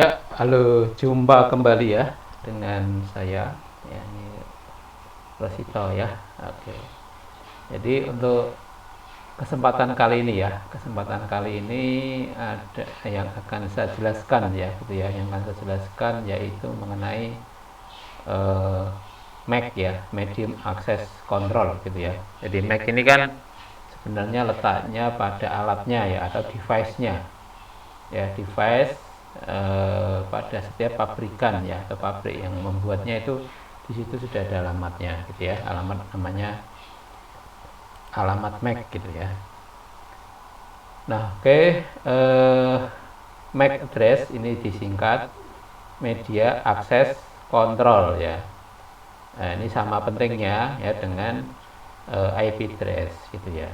Ya, halo, jumpa kembali ya dengan saya. Ya, ini Rosito ya. Oke. Jadi untuk kesempatan kali ini ada yang akan saya jelaskan ya, gitu ya. Yang akan saya jelaskan yaitu mengenai eh, Mac ya, Medium Access Control gitu ya. Jadi Mac ini kan sebenarnya letaknya pada alatnya ya atau device-nya ya, device pada setiap pabrikan ya atau pabrik yang membuatnya itu di situ sudah ada alamatnya gitu ya, alamat namanya alamat MAC gitu ya. Nah, oke, MAC address ini disingkat Media Access Control ya. Nah, ini sama pentingnya ya dengan IP address gitu ya.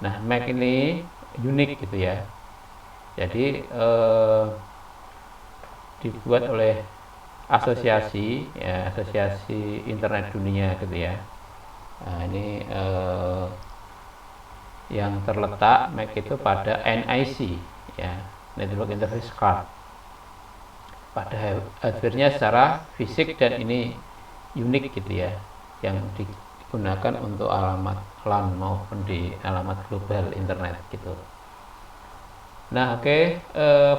Nah, MAC ini unik gitu ya. Jadi dibuat oleh asosiasi internet dunia gitu ya. Nah, ini yang terletak MAC itu pada NIC ya, Network Interface Card, pada hardware-nya secara fisik, dan ini unik gitu ya, yang digunakan untuk alamat LAN maupun di alamat global internet gitu. Nah, oke,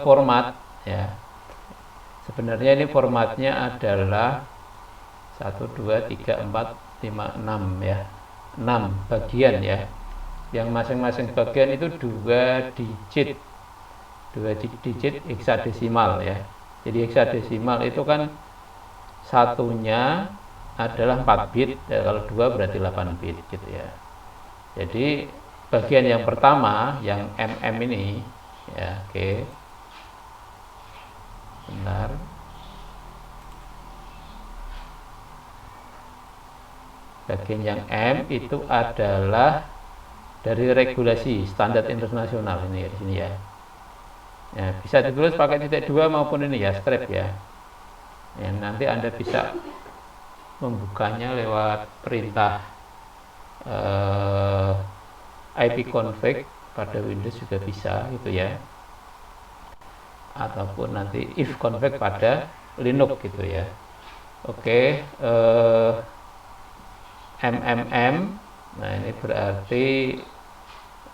format ya. Sebenarnya ini formatnya adalah 1, 2, 3, 4, 5, 6 ya. 6 bagian ya. Yang masing-masing bagian itu 2 digit heksadesimal ya. Jadi heksadesimal itu kan satunya adalah 4 bit ya, kalau 2 berarti 8 bit gitu ya. Jadi bagian yang pertama yang MM ini ya, oke. Bentar. Bagian yang M itu adalah dari regulasi standar internasional ini ya, di sini ya. Ya, bisa ditulis pakai titik 2 maupun ini ya, strip ya. Ya, nanti Anda bisa membukanya lewat perintah ipconfig pada Windows juga bisa gitu ya. Ataupun nanti ifconfig pada Linux gitu ya. Oke, MMM. Nah, ini berarti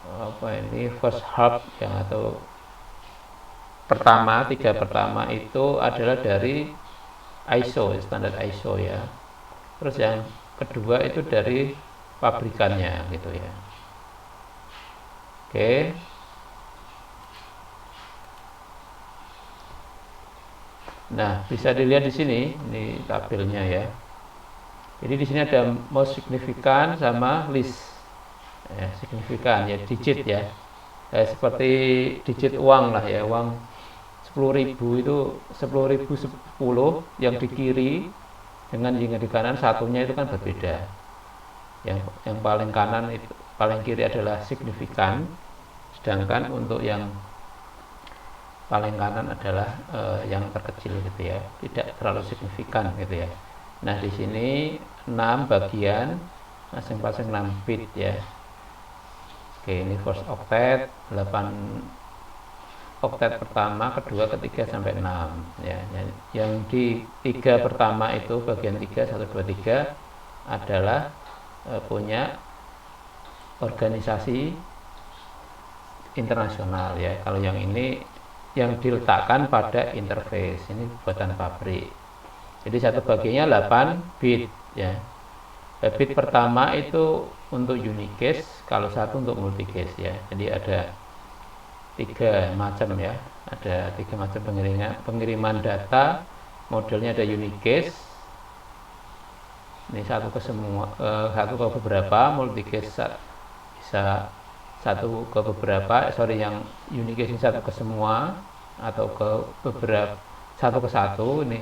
apa ini, first hub yang atau pertama, 3 pertama itu adalah dari ISO, standar ISO ya. Terus yang kedua itu dari pabrikannya gitu ya. Oke. Nah, bisa dilihat di sini, ini tabelnya ya. Jadi di sini ada most signifikan sama least. Ya, signifikan ya digit ya. Seperti digit uang lah ya, uang 10.000 itu 10.010 yang di kiri dengan yang di kanan satunya itu kan berbeda. Yang paling kanan itu, paling kiri adalah signifikan, sedangkan untuk yang paling kanan adalah yang terkecil gitu ya, tidak terlalu signifikan gitu ya. Nah, di sini 6 bagian, masing-masing 6 bit ya. Oke, ini first octet, 8 oktet pertama, kedua, ketiga sampai 6 ya. Yang di 3 pertama itu bagian 3 1 2 3 adalah punya organisasi internasional ya. Kalau yang ini yang diletakkan pada interface, ini buatan pabrik. Jadi satu bagiannya 8 bit ya. Bit pertama itu untuk unicase, kalau satu untuk multicase ya. Jadi ada 3 macam ya. Ada 3 macam pengiriman data. Modelnya ada unicase. Ini satu ke semua, satu ke beberapa. Multicase bisa satu ke beberapa, yang unicase ini satu ke semua atau ke beberapa, satu ke satu. Ini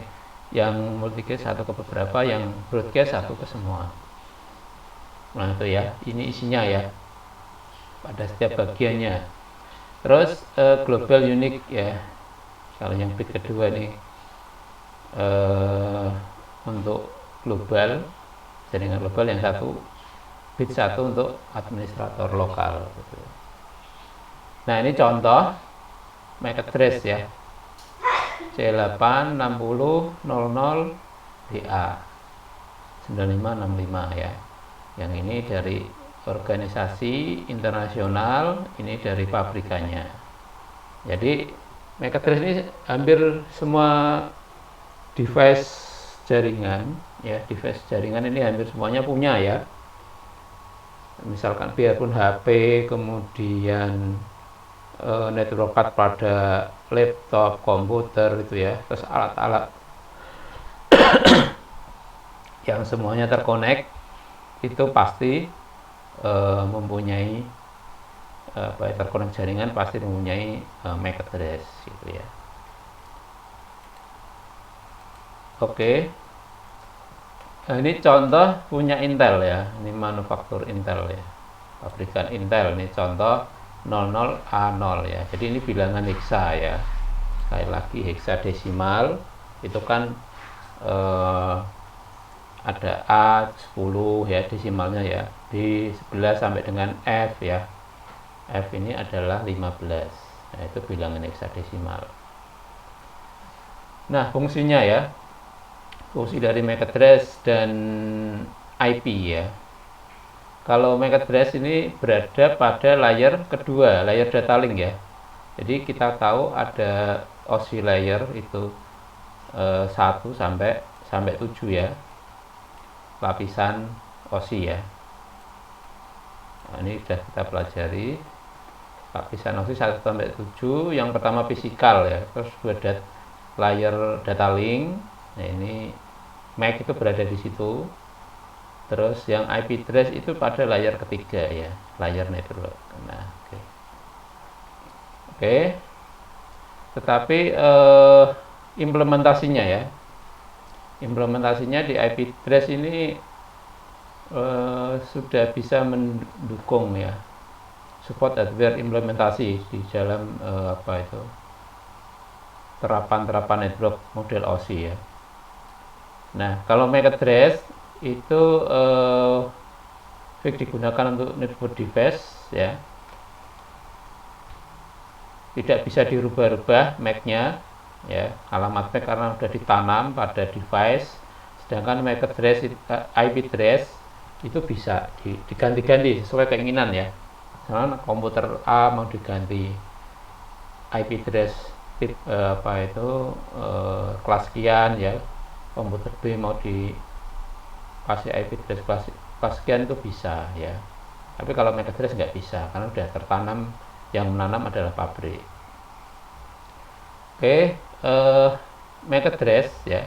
yang multicase satu ke beberapa, yang broadcast satu ke semua. Nah, itu ya, ini isinya ya pada setiap bagiannya. Terus global unique ya, kalau yang bit kedua ini untuk global, jaringan global, yang satu bit 1 untuk administrator lokal gitu. Nah, ini contoh MAC address ya. C8 60 00 BA 9565 ya. Yang ini dari organisasi internasional, ini dari pabrikannya. Jadi MAC address ini hampir semua device jaringan ya, device jaringan ini hampir semuanya punya ya. Misalkan biarpun HP, kemudian network card pada laptop, komputer itu ya, terus alat-alat yang semuanya terkonek itu pasti mempunyai terkonek jaringan, pasti mempunyai MAC address gitu ya. Oke. Nah, ini contoh punya Intel ya, ini manufaktur Intel ya, pabrikan Intel. Ini contoh 00A0 ya, jadi ini bilangan heksa ya, sekali lagi heksadesimal itu kan ada A10 ya desimalnya ya, B11 sampai dengan F ya, F ini adalah 15. Nah, itu bilangan heksadesimal. Nah, fungsinya ya, fungsi dari MAC address dan IP ya. Kalau MAC address ini berada pada layer kedua, layer data link ya. Jadi kita tahu ada OSI layer itu 1 sampai 7 ya, lapisan OSI ya. Nah, ini sudah kita pelajari lapisan OSI 1 sampai 7. Yang pertama fisikal ya, terus layer data link. Nah, ini MAC itu berada di situ. Terus yang IP address itu pada layer ketiga ya, layer network. Nah, oke. Tetapi implementasinya ya, implementasinya di IP address ini sudah bisa mendukung ya, support hardware implementasi di dalam terapan network model OSI ya. Nah, kalau MAC address itu digunakan untuk network device ya, tidak bisa dirubah-rubah MAC-nya ya, alamat MAC karena sudah ditanam pada device. Sedangkan MAC address, IP address itu bisa diganti-ganti sesuai keinginan ya. Misalnya komputer A mau diganti IP address kelas sekian ya, komputer B mau dikasih IP address kelas sekian, itu bisa ya. Tapi kalau MAC address nggak bisa karena sudah tertanam, yang menanam adalah pabrik. Oke, MAC address ya,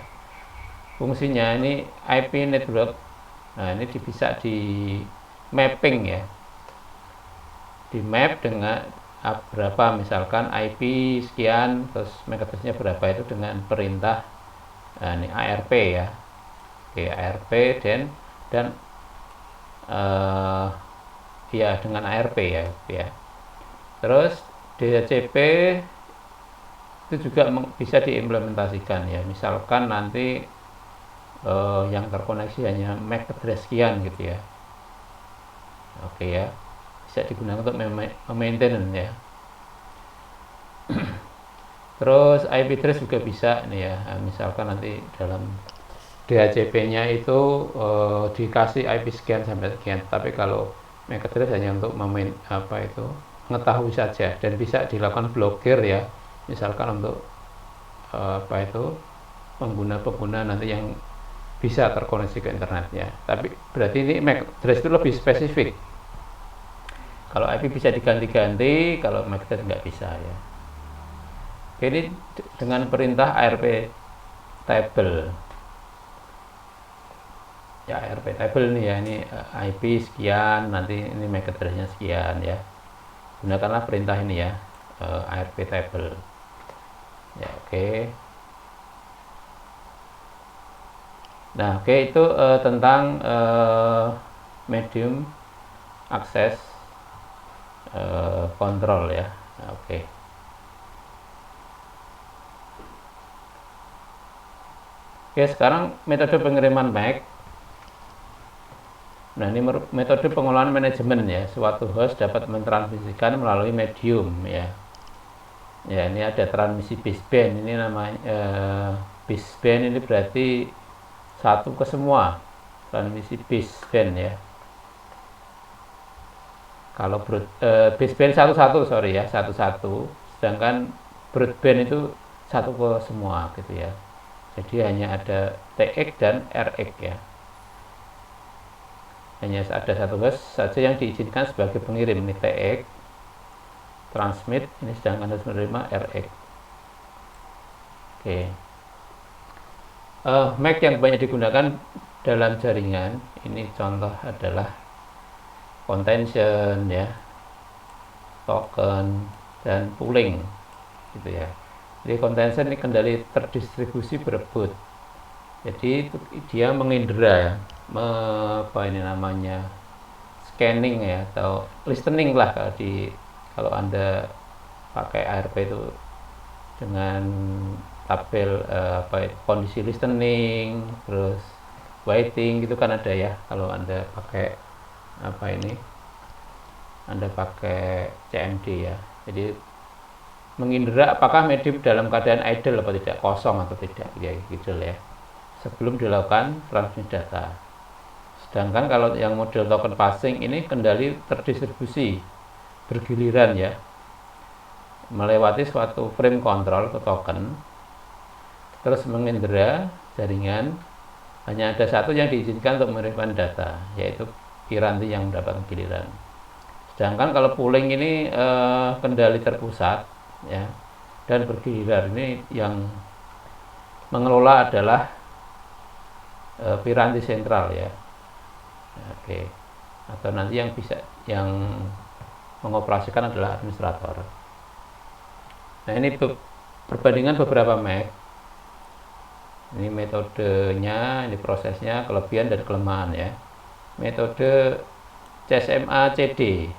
fungsinya ini IP network. Nah, ini bisa di mapping ya, di map dengan berapa, misalkan IP sekian terus MAC address-nya berapa, itu dengan perintah ini ARP ya. Oke, ARP dan ya dengan ARP ya. Terus DHCP itu juga bisa diimplementasikan ya, misalkan nanti yang terkoneksi hanya MAC address sekian gitu ya. Oke ya, bisa digunakan untuk maintenance ya. Terus IP address juga bisa nih ya, misalkan nanti dalam DHCP-nya itu dikasih IP sekian sampai sekian, tapi kalau MAC address hanya untuk mengetahui saja, dan bisa dilakukan blokir ya, misalkan untuk pengguna-pengguna nanti yang bisa terkoneksi ke internet ya. Tapi berarti ini MAC address itu lebih spesifik. Kalau IP bisa diganti-ganti, kalau MAC address nggak bisa ya. Jadi dengan perintah ARP table ya, ARP table nih ya, ini IP sekian, nanti ini MAC address-nya sekian ya. Gunakanlah perintah ini ya, ARP table ya. Oke. Nah, itu tentang medium access control ya. Nah, Oke, sekarang metode pengiriman MAC. Nah, ini metode pengolahan manajemen ya. Suatu host dapat mentransmisikan melalui medium ya. Ya, ini ada transmisi baseband, ini namanya baseband ini berarti satu ke semua, transmisi baseband ya. Kalau baseband satu-satu, sorry ya, satu-satu, sedangkan broadband itu satu ke semua gitu ya. Jadi hanya ada TX dan RX ya. Hanya ada satu host saja yang diizinkan sebagai pengirim, ini TX, transmit, ini sedangkan harus menerima RX. Oke. MAC yang banyak digunakan dalam jaringan, ini contoh adalah contention ya, token, dan pooling gitu ya. Jadi contention ini kendali terdistribusi berebut. Jadi dia mengindera ya, apa ini namanya, scanning ya, atau listening lah kalau Anda pakai ARP itu dengan tabel kondisi listening, terus waiting gitu kan ada ya kalau Anda pakai Anda pakai CMD ya. Jadi mengindera apakah medium dalam keadaan idle atau tidak, kosong atau tidak ya, gitu ya, sebelum dilakukan transmisi data. Sedangkan kalau yang model token passing ini kendali terdistribusi bergiliran ya, melewati suatu frame control ke token, terus mengindera jaringan. Hanya ada satu yang diizinkan untuk mengirimkan data, yaitu piranti yang mendapat giliran. Sedangkan kalau pooling ini kendali terpusat ya, dan bergiliran, ini yang mengelola adalah piranti sentral ya. Oke. Atau nanti yang mengoperasikan adalah administrator. Nah, ini perbandingan beberapa MAC. Ini metodenya, ini prosesnya, kelebihan dan kelemahan ya. Metode CSMA CD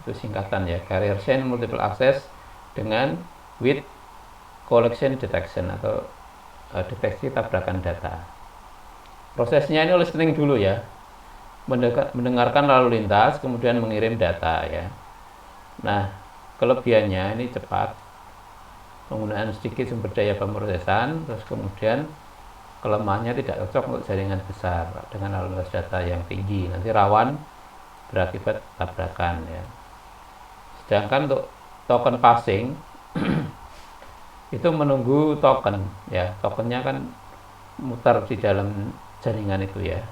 itu singkatan ya, Carrier Chain Multiple Access dengan with collection detection atau deteksi tabrakan data. Prosesnya ini listening dulu ya, mendengarkan lalu lintas, kemudian mengirim data ya. Nah, kelebihannya ini cepat, penggunaan sedikit sumber daya pemrosesan, terus kemudian kelemahannya tidak cocok untuk jaringan besar dengan lalu lintas data yang tinggi, nanti rawan berakibat tabrakan ya. Sedangkan untuk token passing itu menunggu token ya, tokennya kan mutar di dalam jaringan itu ya,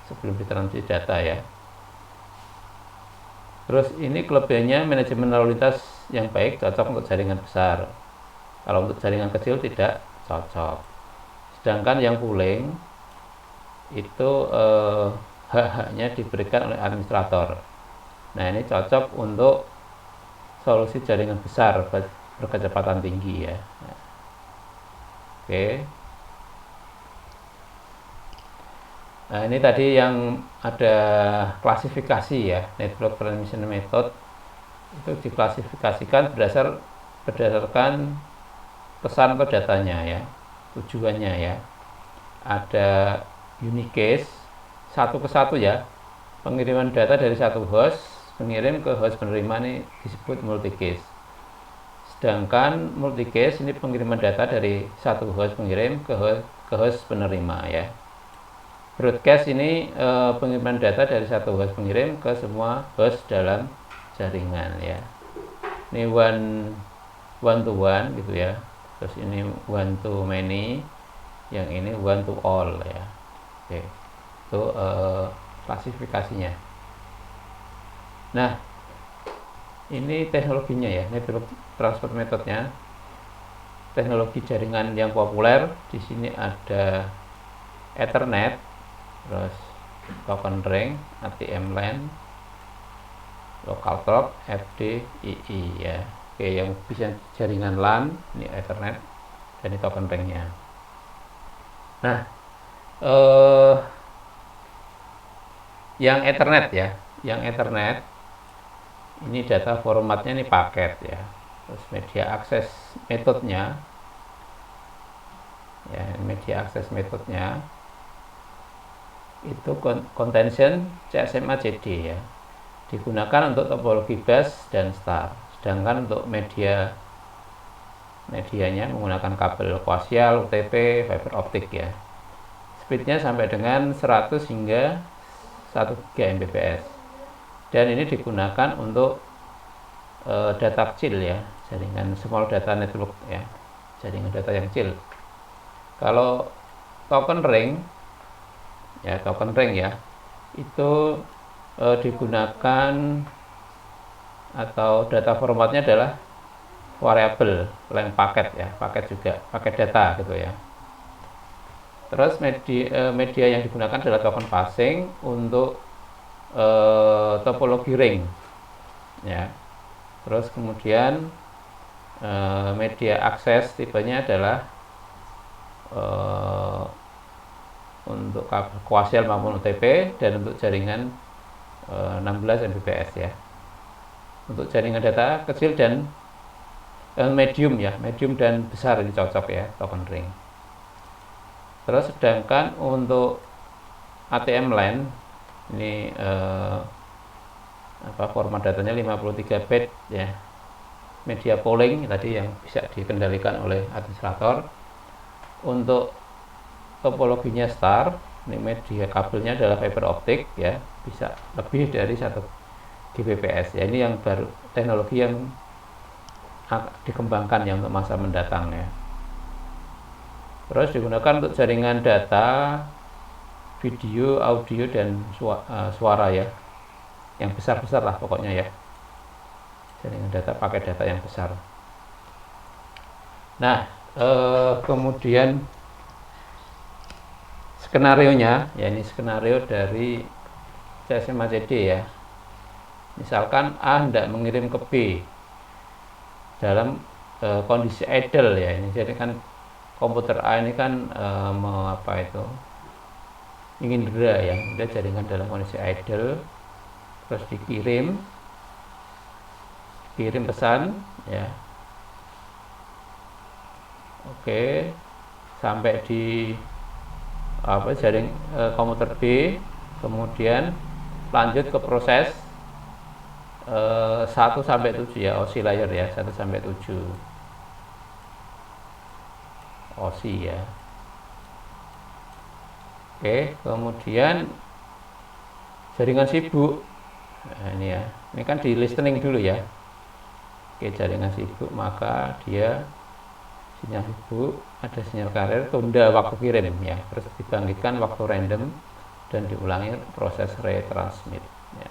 sebelum ditransmisi data ya. Terus ini kelebihannya manajemen lalu lintas yang baik, cocok untuk jaringan besar. Kalau untuk jaringan kecil tidak cocok. Sedangkan yang pooling itu hak-haknya diberikan oleh administrator. Nah, ini cocok untuk solusi jaringan besar berkecepatan tinggi ya. Oke. Nah, ini tadi yang ada klasifikasi ya, network transmission method itu diklasifikasikan berdasarkan pesan atau datanya ya, tujuannya ya. Ada unique case, satu ke satu ya, pengiriman data dari satu host mengirim ke host penerima, ini disebut multi case. Sedangkan multi case ini pengiriman data dari satu host pengirim ke host penerima ya. Broadcast ini pengiriman data dari satu host pengirim ke semua host dalam jaringan ya. Ini one to one gitu ya. Terus ini one to many, yang ini one to all ya. Oke. Itu klasifikasinya. Nah, ini teknologinya ya, network transfer methodnya. Teknologi jaringan yang populer di sini ada Ethernet, terus token ring, ATM LAN, local talk, FDII ya. Oke, yang bisa jaringan LAN ini Ethernet, dan ini token ringnya. Nah, yang Ethernet ya, yang Ethernet ini data formatnya ini paket ya. Terus media akses metodenya ya, media akses metodenya itu contention CSMA CD ya, digunakan untuk topologi bus dan star. Sedangkan untuk media medianya menggunakan kabel koaksial, UTP, fiber optik ya. Speednya sampai dengan 100 hingga 1 Mbps. Dan ini digunakan untuk data kecil ya, jaringan small data network ya, jaringan data yang kecil. Kalau token ring ya, itu digunakan atau data formatnya adalah variabel length paket ya, paket data gitu ya. Terus media yang digunakan adalah token passing untuk topologi ring ya. Terus kemudian media akses tipenya adalah untuk kabel koaksial maupun UTP, dan untuk jaringan 16 Mbps ya. Untuk jaringan data kecil dan medium ya, medium dan besar ini cocok ya, token ring. Terus sedangkan untuk ATM LAN ini format datanya 53 bit ya, media polling tadi yang bisa dikendalikan oleh administrator. Untuk topologinya star, ini media kabelnya adalah fiber optik ya, bisa lebih dari 1 Gbps ya. Ini yang baru, teknologi yang dikembangkan ya untuk masa mendatang ya. Terus digunakan untuk jaringan data, video, audio, dan suara ya, yang besar-besar lah pokoknya ya, jaringan data, pakai data yang besar. Nah kemudian skenarionya ya, ini skenario dari CSMA-CD ya. Misalkan A hendak mengirim ke B dalam kondisi idle ya, ini jadi kan komputer A ini kan ingin dera ya, dia jaringan dalam kondisi idle, terus dikirim pesan ya. Oke, sampai di jaring komputer B, kemudian lanjut ke proses 1 sampai 7 ya, oscillator ya, 1 sampai 7 osi ya. Oke, kemudian jaringan sibuk. Nah, ini ya, ini kan di listening dulu ya. Oke, jaringan sibuk, maka dia sinyal sibuk, ada sinyal carrier, tunda waktu kirim ya, terus dibangkitkan waktu random dan diulangi proses retransmit ya.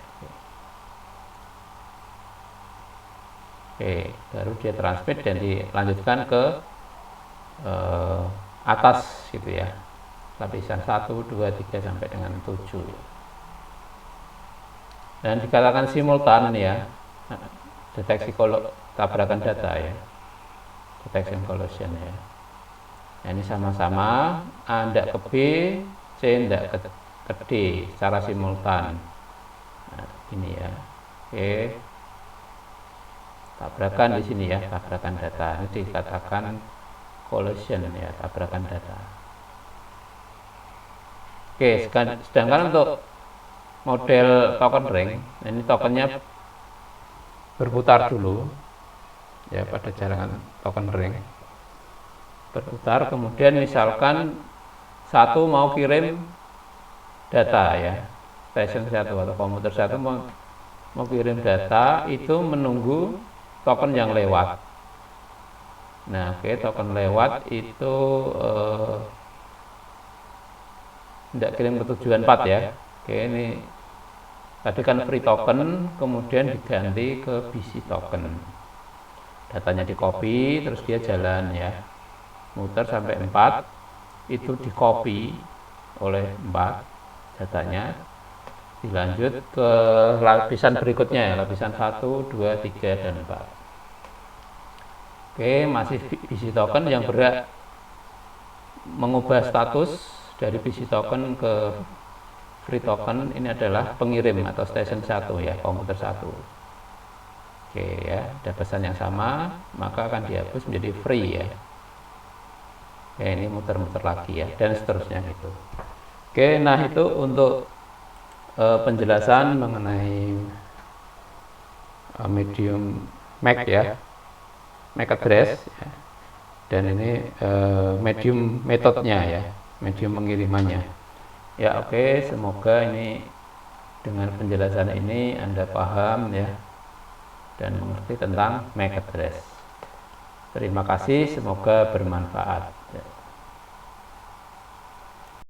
Oke, baru dia transmit dan dilanjutkan ke atas gitu ya, lapisan 1, 2, 3 sampai dengan 7 dan dikatakan simultan ya, deteksi tabrakan data ya, detection collision ya. Nah, ini sama-sama A ndak ke B, C ndak ke D secara simultan. Nah, ini ya. Oke. Tabrakan di sini ya, tabrakan data. Ini dikatakan collision ya, tabrakan data. Oke, sedangkan untuk model token ring, ini tokennya berputar dulu ya, pada jaringan token ring berputar, kemudian misalkan satu mau kirim data ya, station 1 atau komputer 1 mau kirim data, itu menunggu token yang lewat. Nah, oke, token lewat itu tidak kirim ke tujuan 4 ya. Oke, ini tadi kan free token, kemudian diganti ke busy token. Datanya di copy, terus dia jalan ya, muter sampai 4, itu di copy oleh 4 datanya, dilanjut ke lapisan berikutnya ya, lapisan 1, 2, 3, dan 4. Oke, masih busy token yang berhak mengubah status dari busy token ke free token. Ini adalah pengirim atau station 1 ya, komputer 1. Oke ya, ada pesan yang sama, maka akan dihapus menjadi free ya. Oke, ini muter-muter lagi ya, dan seterusnya gitu. Oke, nah itu untuk penjelasan mengenai medium MAC ya, MAC address ya. dan ini medium metodenya ya, medium pengirimannya. Ya oke, semoga ini dengan penjelasan ini Anda paham ya dan mengerti tentang MAC address. Terima kasih, semoga bermanfaat.